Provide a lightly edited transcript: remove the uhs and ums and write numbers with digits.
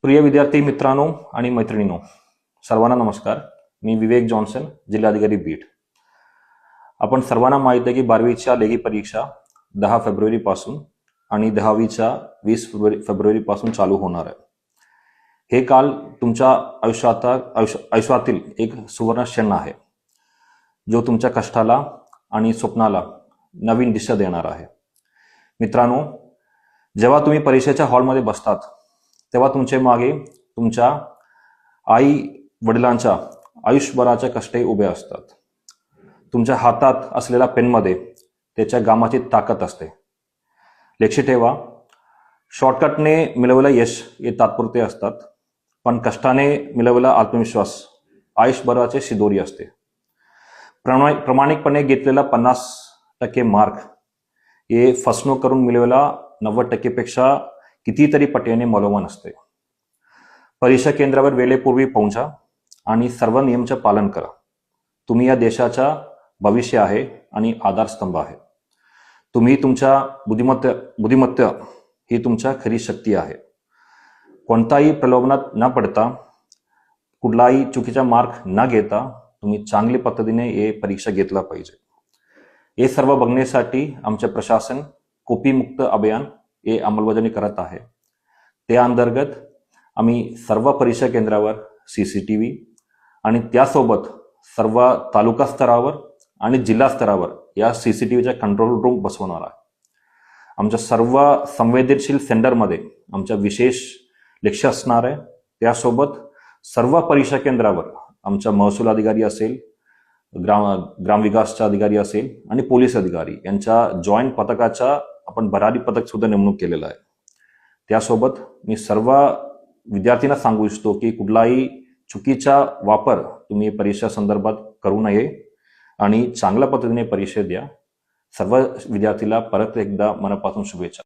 प्रिय विद्यार्थी मित्रांनो आणि मैत्रिणींनो, सर्वांना नमस्कार. मी विवेक जॉन्सन, जिल्हाधिकारी बीड. आपण सर्वांना माहित आहे की 12वीच्या लेखी परीक्षा 10 फेब्रुवारी पासून आणि 10वीच्या 20 फेब्रुवारी पासून चालू होणार आहे. हे काल तुमच्या आयुष्यातील एक सुवर्ण क्षण आहे, जो तुमच्या कष्टाला आणि स्वप्नाला नवीन दिशा देणार आहे. मित्रांनो, जेव्हा तुम्ही परीक्षेच्या हॉलमध्ये बसतात तेव्हा तुमचे मागे तुमच्या आई वडिलांच्या आयुष्यभराच्या कष्टे उभे असतात. तुमच्या हातात असलेल्या पेनमध्ये त्याच्या कामाची ताकद असते. लक्षात ठेवा, शॉर्टकटने मिळवलेलं यश हे तात्पुरते असतात, पण कष्टाने मिळवलेला आत्मविश्वास आयुष्यभराचे शिदोरी असते. प्रामाणिकपणे घेतलेला 50% मार्क हे फसवणूक करून मिळवलेला 90% पेक्षा कितीतरी पटीने मौल्यवान असते. परीक्षा केंद्रावर वेळेपूर्वी पोहोचा आणि सर्व नियमांचे पालन करा. तुम्ही या देशाचा भविष्य आहे आणि आधारस्तंभ आहे. तुम्ही तुमच्या बुद्धिमत्ता ही तुमच्या खरी शक्ती आहे. कोणताही प्रलोभनात न पडता, कुठलाही चुकीचा मार्क न घेता तुम्ही चांगल्या पद्धतीने हे परीक्षा घेतला पाहिजे. हे सर्व बघण्यासाठी आमचे प्रशासन कॉपी मुक्त अभियान हे अंमलबजावणी करत आहे. त्या अंतर्गत आम्ही सर्व परीक्षा केंद्रावर CCTV आणि त्यासोबत सर्व तालुका स्तरावर आणि जिल्हा स्तरावर या CCTVच्या कंट्रोल रूम बसवणार आहे. आमच्या सर्व संवेदनशील सेंटरमध्ये आमच्या विशेष लक्ष असणार आहे. त्यासोबत सर्व परीक्षा केंद्रावर आमचा महसूल अधिकारी असेल, ग्रामविकासचा अधिकारी असेल आणि पोलीस अधिकारी यांच्या जॉईंट पथकाचा आपण भरारी पथक सुद्धा नेमणूक केलेला आहे. त्यासोबत मी सर्व विद्यार्थ्यांना सांगू इच्छितो की कुठलाही चुकीचा वापर तुम्ही परीक्षा संदर्भात करू नये आणि चांगल्या पद्धतीने परीक्षा द्या. सर्व विद्यार्थीला परत एकदा मनापासून शुभेच्छा.